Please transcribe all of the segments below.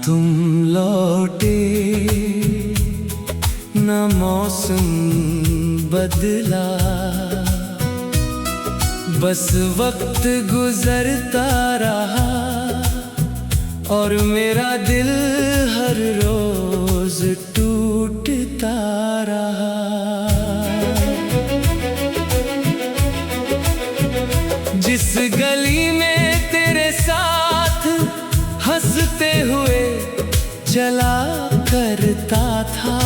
तुम लौटे न मौसम बदला, बस वक्त गुजरता रहा और मेरा दिल हर रोज टूटता रहा। जिस गली में तेरे साथ हंसते हुए चला करता था,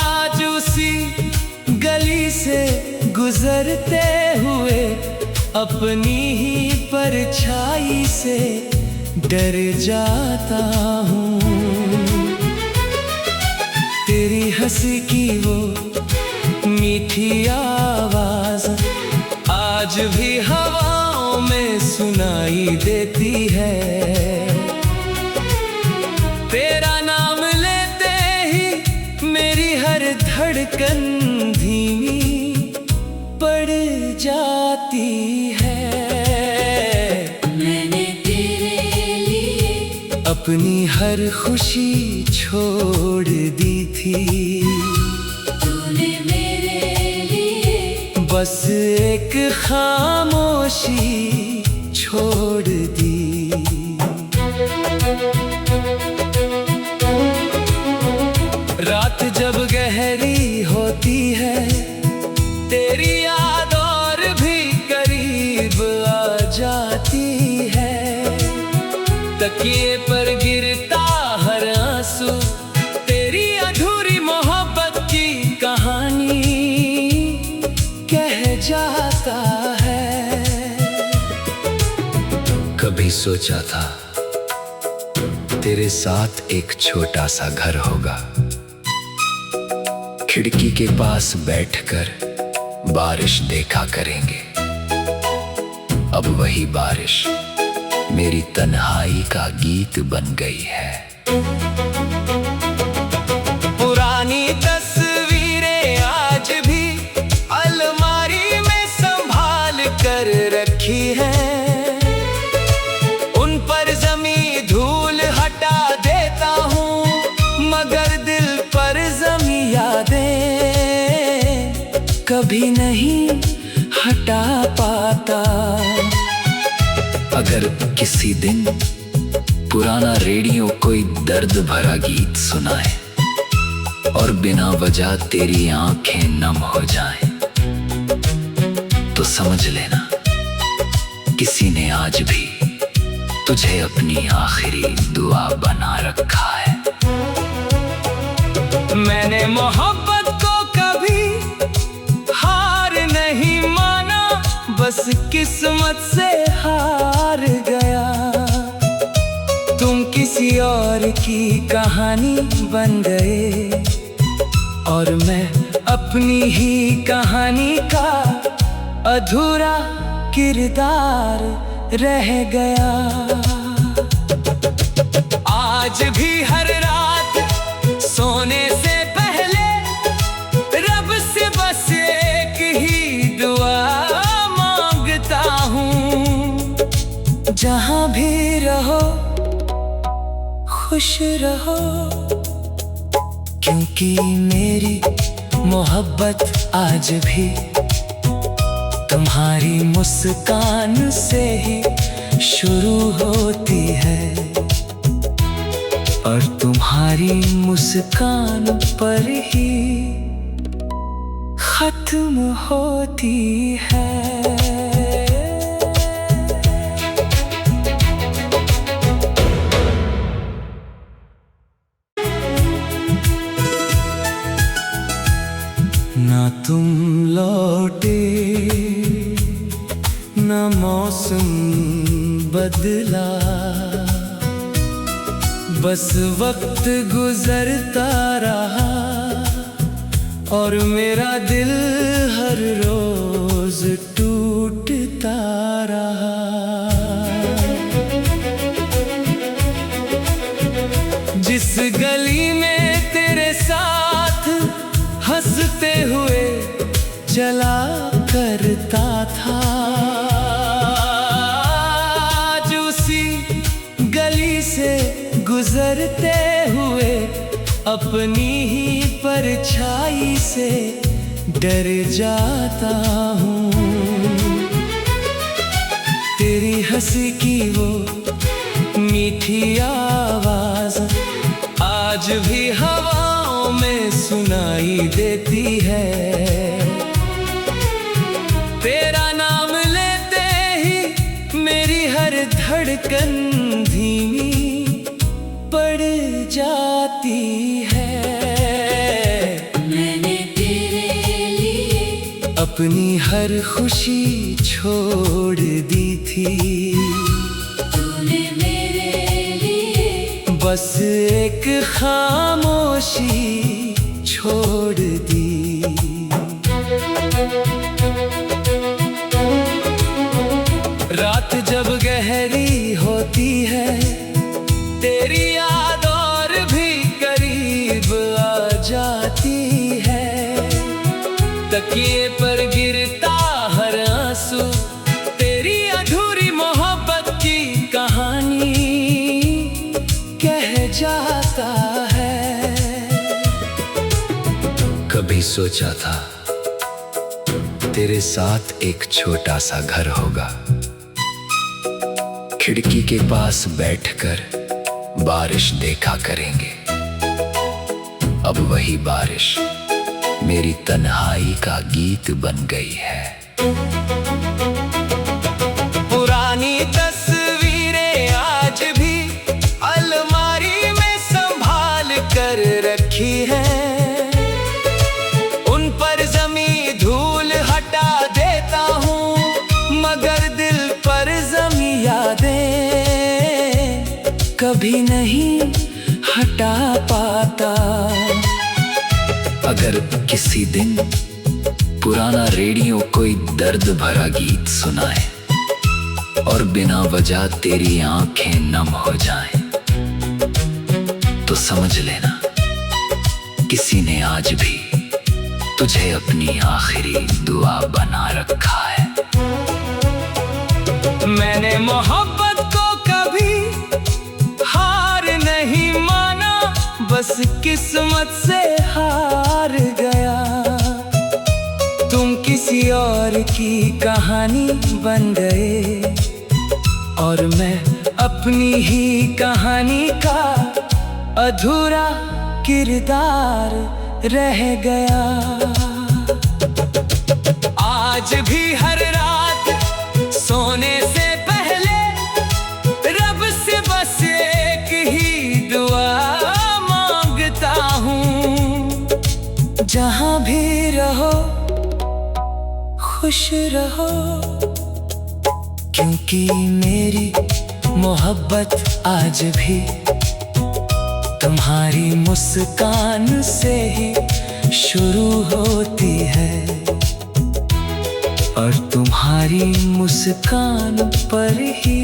आज उसी गली से गुजरते हुए अपनी ही परछाई से डर जाता हूँ। तेरी हंसी की वो मीठी आवाज आज भी हवाओं में सुनाई देती है। तेरा नाम लेते ही मेरी हर धड़कन धीमी पड़ जाती है। मैंने तेरे लिए अपनी हर खुशी छोड़ दी थी, तूने मेरे लिए बस एक खामोशी छोड़ दी। रात जब गहरी होती है, तेरी याद और भी करीब आ जाती है। तकिए पर गिरता हर आंसू तेरी अधूरी मोहब्बत की कहानी कह जाता है। कभी सोचा था तेरे साथ एक छोटा सा घर होगा, खिड़की के पास बैठकर बारिश देखा करेंगे। अब वही बारिश मेरी तन्हाई का गीत बन गई है। पुरानी तस्वीरें आज भी अलमारी में संभाल कर रखी हैं, उन पर जमी धूल हटा देता हूँ, मगर दिल पर जमी यादें कभी नहीं हटा पाता। अगर किसी दिन पुराना रेडियो कोई दर्द भरा गीत सुनाए और बिना वजह तेरी आंखें नम हो जाएं, तो समझ लेना किसी ने आज भी तुझे अपनी आखिरी दुआ बना रखा है। मैंने मोहब्बत को कभी हार नहीं माना, बस किस्मत से हार गया। तुम किसी और की कहानी बन गए और मैं अपनी ही कहानी का अधूरा किरदार रह गया। आज भी हर रात सोने से पहले रब से बस एक ही दुआ मांगता हूँ, जहाँ भी रहो खुश रहो, क्योंकि मेरी मोहब्बत आज भी तुम्हारी मुस्कान से ही शुरू होती है और तुम्हारी मुस्कान पर ही खत्म होती है। ना तुम लौटे न मौसम बदला, बस वक्त गुजरता रहा और मेरा दिल हर रोज टूटता रहा। जिस गली में तेरे साथ हंसते हुए चला करता था, आज उसी गुजरते हुए अपनी ही परछाई से डर जाता हूँ। तेरी हंसी की वो मीठी आवाज आज भी हवाओं में सुनाई देती है। तेरा नाम लेते ही मेरी हर धड़कन धीमी पड़ जाती है। मैंने तेरे लिए अपनी हर खुशी छोड़ दी थी, तूने मेरे लिए बस एक खामोशी छोड़ दी। रात जब गहरी होती है तेरी याद और भी करीब आ जाती है। तकिए पर गिरता हर आंसू तेरी अधूरी मोहब्बत की कहानी कह जाता है। कभी सोचा था तेरे साथ एक छोटा सा घर होगा, खिड़की के पास बैठकर बारिश देखा करेंगे। अब वही बारिश मेरी तन्हाई का गीत बन गई है। पुरानी तस्वीरें आज भी अलमारी में संभाल कर रखी हैं। उन पर जमी धूल हटा देता हूँ, मगर दिल पर जमी यादें कभी नहीं हटा पाता। अगर किसी दिन पुराना रेडियो कोई दर्द भरा गीत सुनाए और बिना वजह तेरी आंखें नम हो जाएं, तो समझ लेना किसी ने आज भी तुझे अपनी आखिरी दुआ बना रखा है। मैंने मोहब्बत को कभी हार नहीं माना, बस किस्मत से हार गया। तुम किसी और की कहानी बन गए और मैं अपनी ही कहानी का अधूरा किरदार रह गया। आज भी हर रात सोने से पहले रब से बस एक ही दुआ मांगता हूँ, जहाँ भी रहो खुश रहो, क्योंकि मेरी मोहब्बत आज भी तुम्हारी मुस्कान से ही शुरू होती है और तुम्हारी मुस्कान पर ही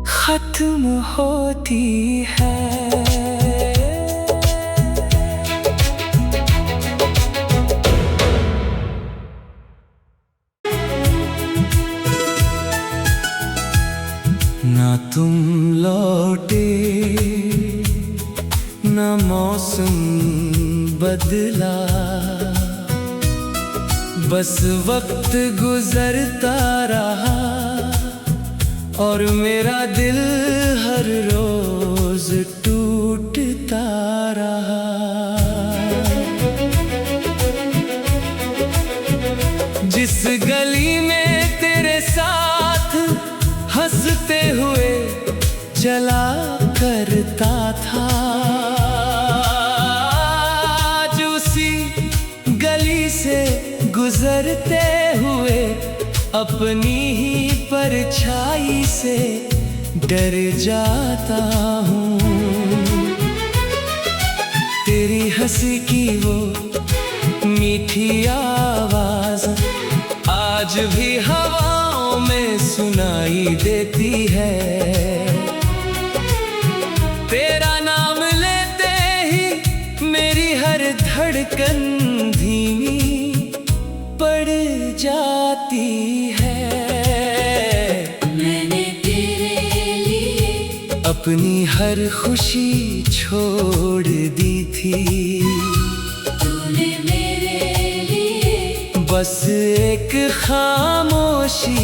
खत्म होती है। ना तुम लौटे ना मौसम बदला, बस वक्त गुजरता रहा और मेरा दिल हर रोज टूटता रहा। जिस गली में तेरे साथ हंसते हुए चला करता था, आज उसी गली से गुजरते हुए अपनी ही परछाई से डर जाता हूँ। तेरी हंसी की वो मीठी आवाज आज भी हवाओं में सुनाई देती है। तेरा नाम लेते ही मेरी हर धड़कन धीमी पड़ जाती है। मैंने तेरे लिए अपनी हर खुशी छोड़ दी थी, तूने मेरे लिए बस एक खामोशी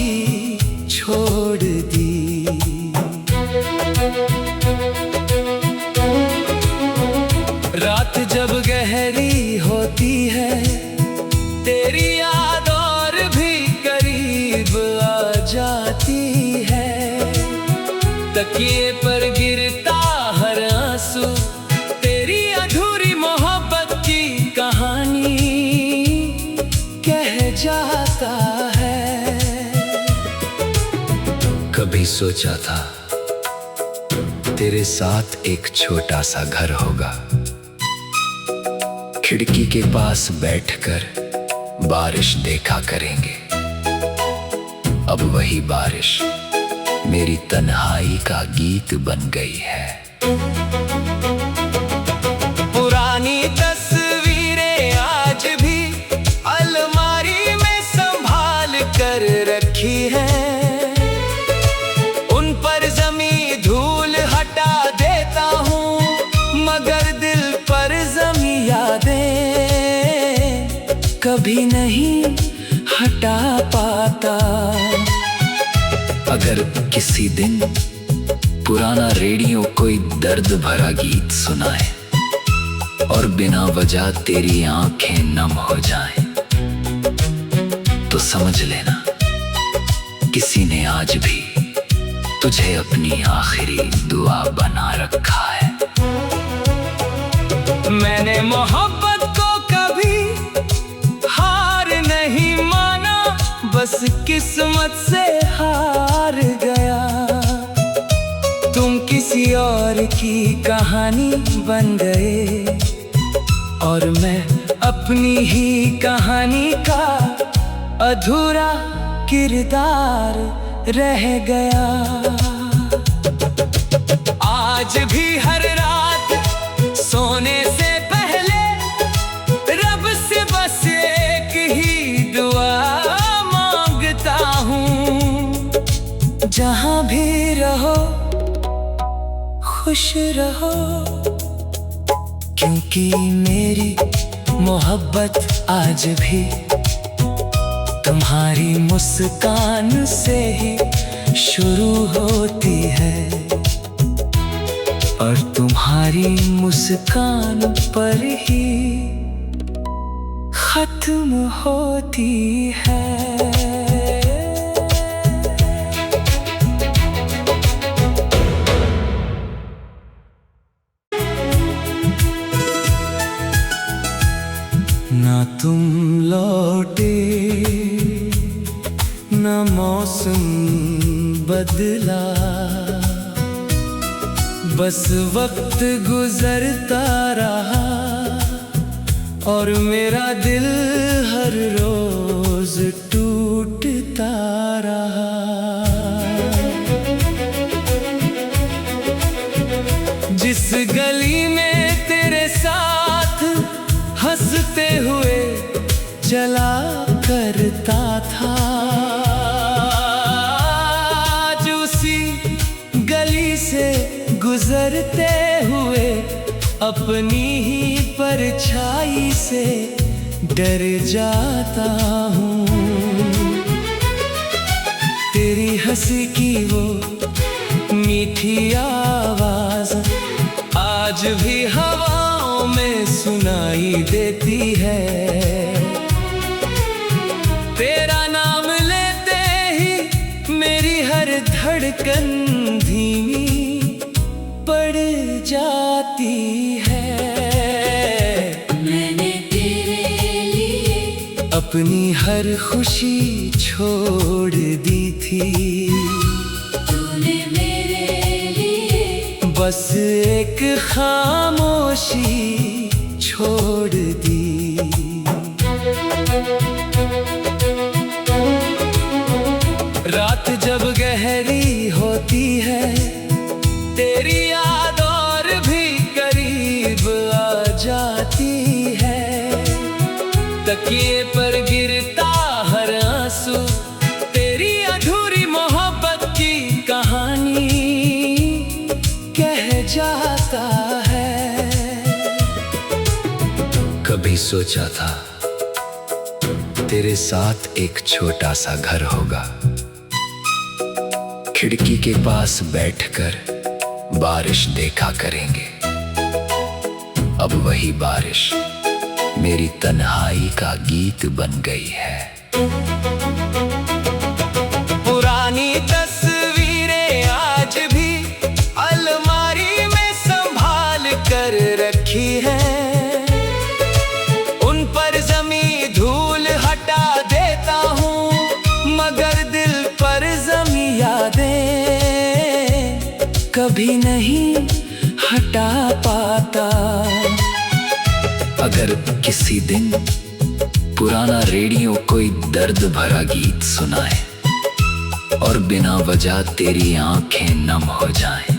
छोड़ दी। रात जब गहरी होती है, तेरी याद और भी करीब आ जाती है। तकिए पर गिरता हर आंसू, तेरी अधूरी मोहब्बत की कहानी कह जाता है। कभी सोचा था तेरे साथ एक छोटा सा घर होगा, खिड़की के पास बैठकर बारिश देखा करेंगे। अब वही बारिश मेरी तन्हाई का गीत बन गई है। पुरानी तस्वीरें आज भी अलमारी में संभाल कर रखी हैं, उन पर जमी धूल हटा देता हूँ, मगर दिल पर जमी यादें कभी नहीं हटा पाता। अगर किसी दिन पुराना रेडियो कोई दर्द भरा गीत सुनाए और बिना वजह तेरी आंखें नम हो जाएं, तो समझ लेना किसी ने आज भी तुझे अपनी आखिरी दुआ बना रखा है। मैंने मोहब्बत को कभी हार नहीं माना, बस किस्मत से हार गया। तुम किसी और की कहानी बन गए और मैं अपनी ही कहानी का अधूरा किरदार रह गया। आज भी हर रात सोने से पहले रब से बस एक ही दुआ मांगता हूँ, जहाँ भी रहो खुश रहो, क्योंकि मेरी मोहब्बत आज भी तुम्हारी मुस्कान से ही शुरू होती है और तुम्हारी मुस्कान पर ही खत्म होती है। ना तुम लौटे ना मौसम बदला, बस वक्त गुजरता रहा और मेरा दिल हर रोज टूटता रहा। जिस गली में तेरे साथ हंसते हुए चला करता था, आज उसी गली से गुजरते हुए अपनी ही परछाई से डर जाता हूँ। तेरी हंसी की वो मीठी आवाज आज भी हवाओं में सुनाई देती है। तेरा नाम लेते ही मेरी हर धड़कन धीमी पड़ जाती है। मैंने तेरे लिए अपनी हर खुशी छोड़ दी थी, तूने मेरे लिए बस एक खामोशी छोड़ दी। रात जब गहरी होती है, तेरी याद और भी करीब आ जाती है। तकिए पर गिरता हर आंसू, तेरी अधूरी मोहब्बत की कहानी सोचा था तेरे साथ एक छोटा सा घर होगा, खिड़की के पास बैठकर बारिश देखा करेंगे। अब वही बारिश मेरी तन्हाई का गीत बन गई है। पुरानी तस्वीरें आज भी अलमारी में संभाल कर रखी है। उन पर जमी धूल हटा देता हूँ, मगर दिल पर जमी यादें कभी नहीं हटा पाता। अगर किसी दिन पुराना रेडियो कोई दर्द भरा गीत सुनाए और बिना वजह तेरी आंखें नम हो जाएं,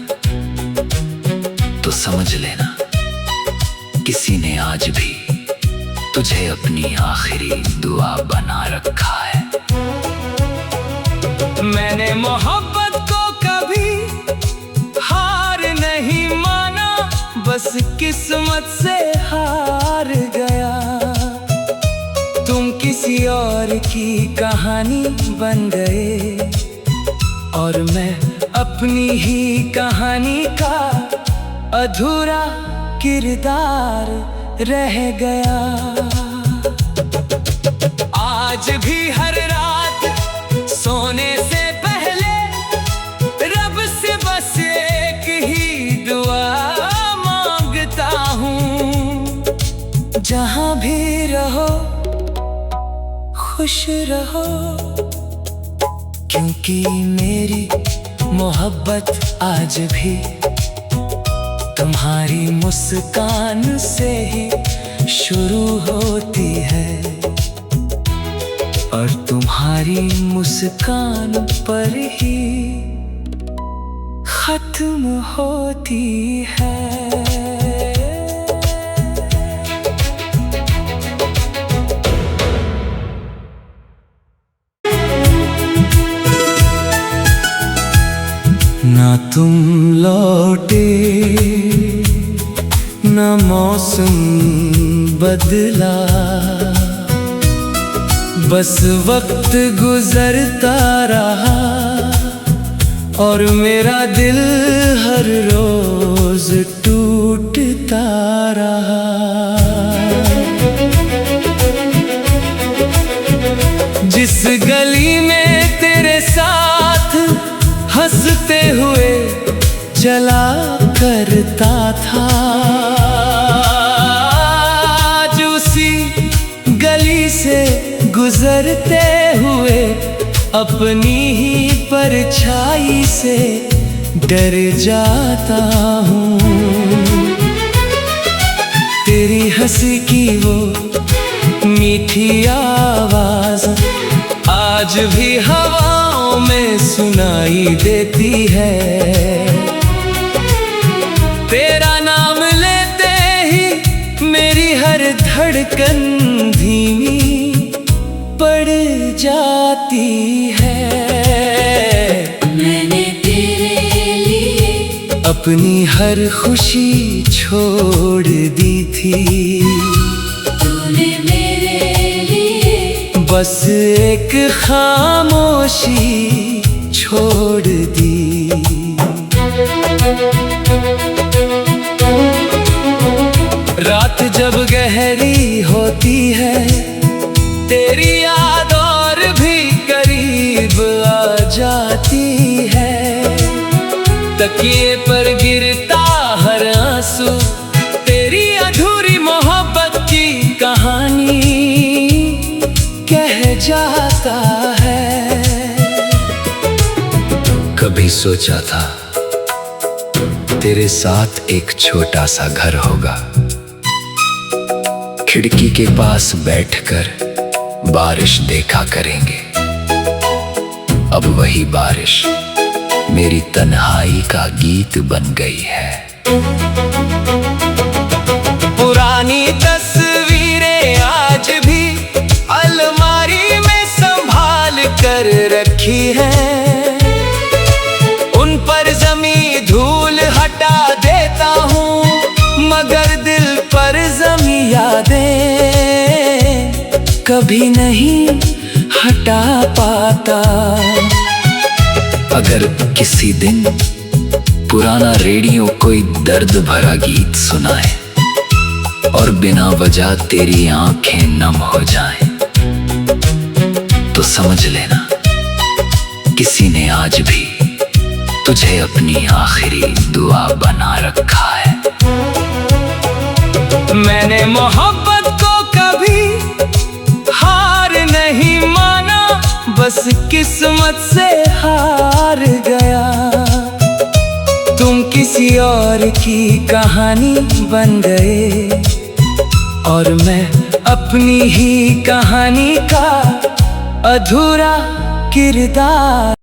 तो समझ लेना किसी ने आज भी तुझे अपनी आखिरी दुआ बना रखा है। मैंने मोहब्बत को कभी हार नहीं माना, बस किस्मत से हार गया। तुम किसी और की कहानी बन गए और मैं अपनी ही कहानी का अधूरा किरदार रह गया। आज भी हर रात सोने से पहले रब से बस एक ही दुआ मांगता हूँ, जहाँ भी रहो खुश रहो, क्योंकि मेरी मोहब्बत आज भी तुम्हारी मुस्कान से ही शुरू होती है और तुम्हारी मुस्कान पर ही खत्म होती है। ना तुम लौटे ना मौसम बदला, बस वक्त गुजरता रहा और मेरा दिल हर रोज टूटता रहा। जिस गली में तेरे साथ हंसते हुए चला करता था, आज उसी गली से गुजरते हुए अपनी ही परछाई से डर जाता हूँ। तेरी हंसी की वो मीठी आवाज आज भी हवाओं में सुनाई देती है। तेरा नाम लेते ही मेरी हर धड़कन धीमी पड़ जाती है। मैंने तेरे लिए अपनी हर खुशी छोड़ दी थी, तूने मेरे लिए बस एक खामोशी छोड़ दी। रात जब गहरी होती है तेरी याद और भी करीब आ जाती है। तकिए पर गिरता हर आंसू तेरी अधूरी मोहब्बत की कहानी कह जाता है। कभी सोचा था तेरे साथ एक छोटा सा घर होगा, खिड़की के पास बैठकर बारिश देखा करेंगे। अब वही बारिश मेरी तन्हाई का गीत बन गई है। पुरानी तस्वीरें आज भी अलमारी में संभाल कर रखी है। उन पर जमी धूल हटा देता हूँ, मगर दिल पर जमी यादें भी नहीं हटा पाता। अगर किसी दिन पुराना रेडियो कोई दर्द भरा गीत सुनाए और बिना वजह तेरी आंखें नम हो जाएं, तो समझ लेना किसी ने आज भी तुझे अपनी आखिरी दुआ बना रखा है। मैंने मोहब्बत को कभी हार नहीं माना, बस किस्मत से हार गया। तुम किसी और की कहानी बन गए और मैं अपनी ही कहानी का अधूरा किरदार।